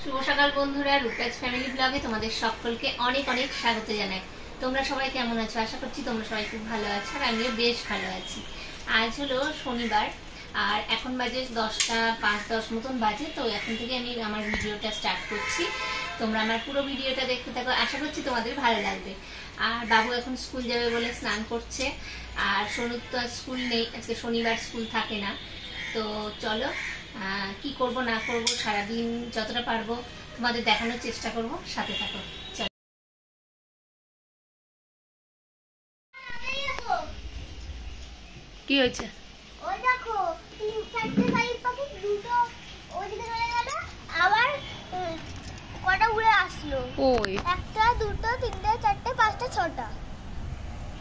শুভ সকাল বন্ধুরা, রূপরাজ ফ্যামিলি ব্লগে তোমাদের সকলকে অনেক অনেক স্বাগত জানাই। তোমরা সবাই কেমন আছো? আশা করছি তোমরা সবাই খুব ভালো আছো, আর আমিও বেশ ভালো আছি। আজ হলো শনিবার, আর এখন বাজে 10টা 5-10 মতন বাজে। তো এখন থেকে আমি আমার ভিডিওটা স্টার্ট করছি। তোমরা আমার পুরো ভিডিওটা দেখতে থাকো, আশা করছি তোমাদের ভালো লাগবে। আর বাবু এখন স্কুল যাবে বলে স্নান করছে, আর সোনুর তো স্কুল নেই, আজকে শনিবার স্কুল থাকে না। তো চলো কি করব না করব সারাদিন যতটা পারবো তোমাদের দেখানোর চেষ্টা করব, সাথে থাকো। চলো। কি হয়েছে? ওই দেখো 3-4টে শালিক পাখি দুটো ওইদিকে চলে গেল, আবার কটা উড়ে আসলো। ওই 1টা 2টো 3টে 4টে 5টে 6টা,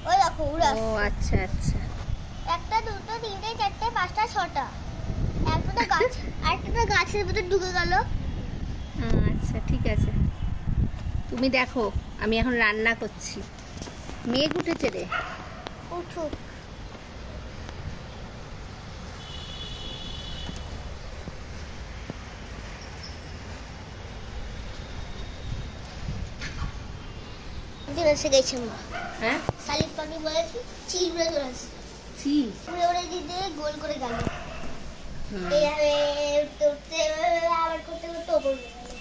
ওই দেখো উড়ে আসলো। ও আচ্ছা আচ্ছা, 1টা 2টো 3টে 4টে 5টা 6টা। একটা গাছ আরেকটা গাছের ভিতরে ঢুকে গেল। আচ্ছা ঠিক আছে, তুমি দেখো আমি এখন রান্না করছি। মেঘ উঠেছে রে। উঠুক। এসে গেছে মা। হ্যাঁ, শালিক পাখি বলেছি চিল উড়ে চলে আসছে। উড়ে উড়ে দিতে গোল করে গেল। এইভাবে উঠতে উঠতে আবার করতে করতে ওপর উঠে গেল।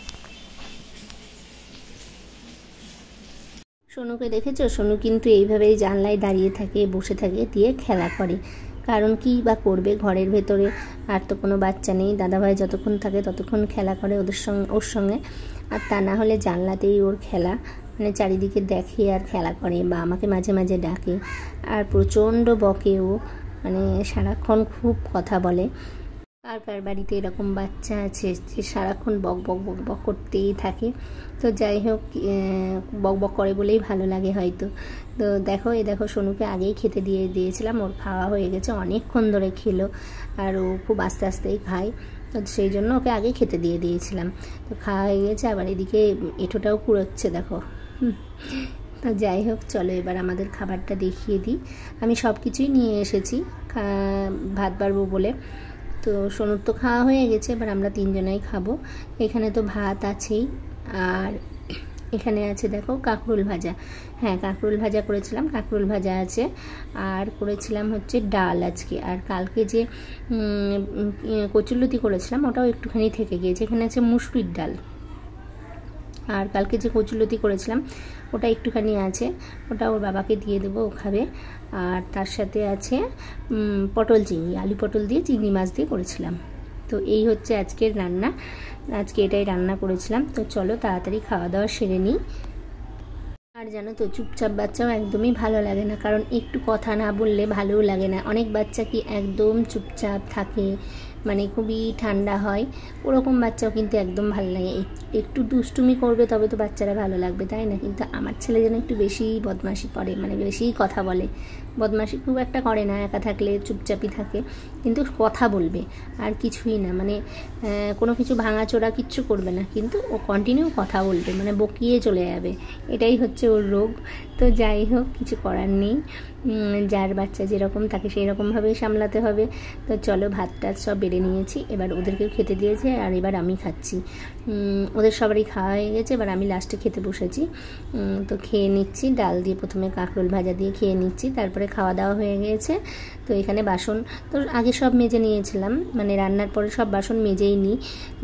সোনুকে দেখেছো? সোনু কিন্তু এইভাবেই জানলায় দাঁড়িয়ে থাকে, বসে থাকে, দিয়ে খেলা করে। কারণ কি বা করবে, ঘরের ভেতরে আর তো কোনো বাচ্চা নেই। দাদাভাই যতক্ষণ থাকে ততক্ষণ খেলা করে ওর সঙ্গে, আর তা না হলে জানলাতেই ওর খেলা, মানে চারিদিকে দেখে আর খেলা করে, বা আমাকে মাঝে মাঝে ডাকে। আর প্রচণ্ড বকে ও, মানে সারাক্ষণ খুব কথা বলে। কার কার বাড়িতে এরকম বাচ্চা আছে যে সারাক্ষণ বক বক বক বক করতেই থাকে? তো যাই হোক, বক বক করে বলেই ভালো লাগে হয়তো। তো দেখো, দেখো সোনুকে আগেই খেতে দিয়ে দিয়েছিলাম, ওর খাওয়া হয়ে গেছে, অনেকক্ষণ ধরে খেলো, আর ও খুব আস্তে আস্তেই খায়। তো সেই জন্য ওকে আগেই খেতে দিয়ে দিয়েছিলাম। তো খাওয়া হয়ে গেছে, আবার এদিকে এঁঠোটাও কুড়োচ্ছে দেখো। তো যাই হোক, চলো এবার আমাদের খাবারটা দেখিয়ে দিই। আমি সব কিছুই নিয়ে এসেছি ভাত বাড়বো বলে। তো সোনুর তো খাওয়া হয়ে গেছে, এবার আমরা 3 জনাই খাবো। এখানে তো ভাত আছেই, আর এখানে আছে দেখো কাঁকরোল ভাজা। হ্যাঁ, কাঁকরোল ভাজা করেছিলাম, কাঁকরোল ভাজা আছে। আর করেছিলাম হচ্ছে ডাল আজকে। আর কালকে যে কচুরলতি করেছিলাম ওটাও একটুখানি থেকে গিয়েছে। এখানে আছে মুসুরির ডাল। আর কালকে যে কচুরলতি করেছিলাম ওটা একটুখানি আছে, ওটা ওর বাবাকে দিয়ে দেবো, ও খাবে। আর তার সাথে আছে পটল চিংড়ি, আলু পটল দিয়ে চিংড়ি মাছ দিয়ে করেছিলাম। তো এই হচ্ছে আজকের রান্না, আজকে এটাই রান্না করেছিলাম। তো চলো তাড়াতাড়ি খাওয়া দাওয়া সেরে নিই। আর জানো তো, চুপচাপ বাচ্চাও একদমই ভালো লাগে না, কারণ একটু কথা না বললে ভালোও লাগে না। অনেক বাচ্চা কি একদম চুপচাপ থাকে, মানে খুবই ঠান্ডা হয়, ওরকম বাচ্চাও কিন্তু একদম ভালো লাগে। একটু দুষ্টুমি করবে তবে তো বাচ্চারা ভালো লাগবে, তাই না? কিন্তু আমার ছেলে যেন একটু বেশি বদমাশি করে, মানে বেশিই কথা বলে। বদমাশি খুব একটা করে না, একা থাকলে চুপচাপই থাকে, কিন্তু কথা বলবে আর কিছুই না, মানে কোনো কিছু ভাঙাচোরা কিচ্ছু করবে না, কিন্তু ও কন্টিনিউ কথা বলবে, মানে বকিয়ে চলে যাবে। এটাই হচ্ছে ওর রোগ। তো যাই হোক, কিছু করার নেই, যার বাচ্চা যেরকম তাকে সেই রকমভাবেই সামলাতে হবে। তো চলো, ভাতটা সব বেড়ে নিয়েছি, এবার ওদেরকেও খেতে দিয়েছে, আর এবার আমি খাচ্ছি। ওদের সবারই খাওয়া হয়ে গেছে, এবার আমি লাস্টে খেতে বসেছি। তো খেয়ে নিচ্ছি, ডাল দিয়ে প্রথমে কাঁকরোল ভাজা দিয়ে খেয়ে নিচ্ছি, তারপরে খাওয়া দাওয়া হয়ে গেছে। তো এখানে বাসন তো আগে সব মেজে নিয়েছিলাম, মানে রান্নার পরে সব বাসন মেজেই নিই,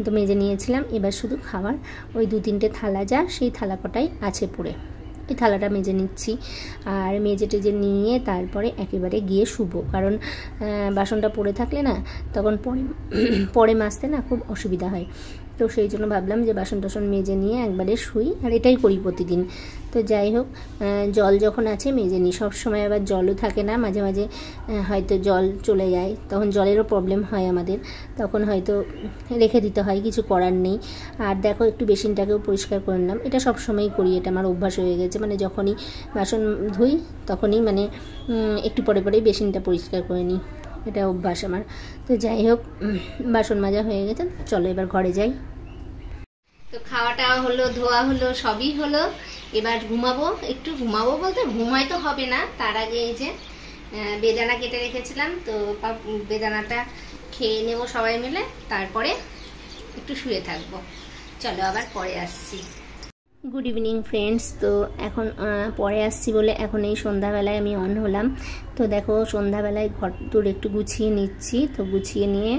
তো মেজে নিয়েছিলাম। এবার শুধু খাওয়ার ওই 2-3টে থালা যা, সেই থালা কটাই আছে পড়ে, এই থালাটা মেজে নিচ্ছি। আর মেজে টেজে নিয়ে তারপরে একেবারে গিয়ে শুবো, কারণ বাসনটা পড়ে থাকলে না তখন পরে মাজতে না খুব অসুবিধা হয়। তো সেই জন্য ভাবলাম যে বাসন টাসন মেজে নিয়ে একবারে শুই, আর এটাই করি প্রতিদিন। তো যাই হোক, জল যখন আছে মেজে নিই। সবসময় আবার জলও থাকে না, মাঝে মাঝে হয়তো জল চলে যায়, তখন জলেরও প্রবলেম হয় আমাদের, তখন হয়তো রেখে দিতে হয়, কিছু করার নেই। আর দেখো, একটু বেসিনটাকেও পরিষ্কার করে নিলাম, এটা সবসময়ই করি, এটা আমার অভ্যাস হয়ে গেছে, মানে যখনই বাসন ধুই তখনই মানে একটু পরে পরেই বেসিনটা পরিষ্কার করে নিই, এটা অভ্যাস আমার। তো যাই হোক, বাসন মাজা হয়ে গেছে, চলো এবার ঘরে যাই। তো খাওয়াটা হলো, ধোয়া হলো, সবই হলো, এবার ঘুমাবো। একটু ঘুমাবো বলতে ঘুমাই তো হবে না, তার আগে এই যে বেদানা কেটে রেখেছিলাম, তো বেদানাটা খেয়ে নেব সবাই মিলে, তারপরে একটু শুয়ে থাকবো। চলো আবার পরে আসছি। Good evening friends. তো এখন পরে আসছি বলে এখন এই সন্ধ্যাবেলায় আমি অন হলাম। তো দেখো সন্ধ্যাবেলায় ঘর দূর একটু গুছিয়ে নিচ্ছি। তো গুছিয়ে নিয়ে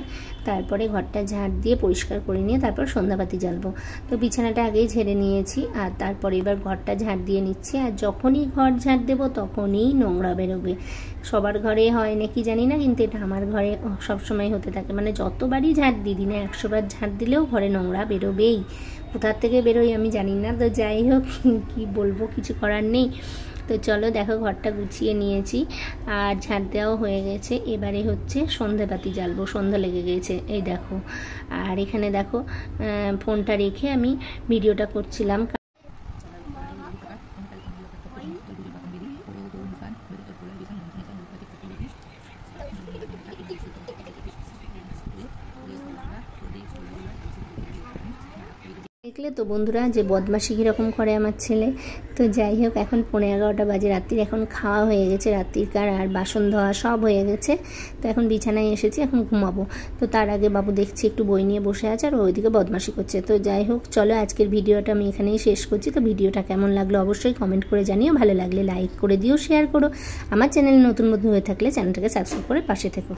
তারপরে ঘরটা ঝাড় দিয়ে পরিষ্কার করে নিয়ে তারপর সন্ধ্যাবাতি জ্বালবো। তো বিছানাটা আগেই ঝেড়ে নিয়েছি আর তারপরে এবার ঘরটা ঝাড় দিয়ে নিচ্ছি। আর যখনই ঘর ঝাড় দেবো তখনই নোংরা বেরোবে। সবার ঘরে হয় নাকি জানি না, কিন্তু এটা আমার ঘরে সবসময় হতে থাকে। মানে যতবারই ঝাড় দিই, দিনে 100 বার ঝাড় দিলেও ঘরে নোংরা বেরোবেই। কোথার থেকে বেরোই আমি জানি না। তো যাই হোক, কি বলবো, কিছু করার নেই। তো চলো দেখো ঘরটা গুছিয়ে নিয়েছি আর ঝাড় দেওয়াও হয়ে গেছে। এবারে হচ্ছে সন্ধেবাতি জ্বালবো, সন্ধ্যা লেগে গেছে এই দেখো। আর এখানে দেখো ফোনটা রেখে আমি ভিডিওটা করছিলাম। দেখলে তো বন্ধুরা যে বদমাশি কীরকম করে আমার ছেলে। তো যাই হোক, এখন 11:30 বাজে রাত্রির। এখন খাওয়া হয়ে গেছে রাত্রিকার, আর বাসন ধোয়া সব হয়ে গেছে। তো এখন বিছানায় এসেছি, এখন ঘুমাবো। তো তার আগে বাবু দেখছি একটু বই নিয়ে বসে আছে আর ওইদিকে বদমাশি করছে। তো যাই হোক চলো, আজকের ভিডিওটা আমি এখানেই শেষ করছি। তো ভিডিওটা কেমন লাগলো অবশ্যই কমেন্ট করে জানিও। ভালো লাগলে লাইক করে দিও, শেয়ার করো। আমার চ্যানেলে নতুন হয়ে থাকলে চ্যানেলটাকে সাবস্ক্রাইব করে পাশে থেকো।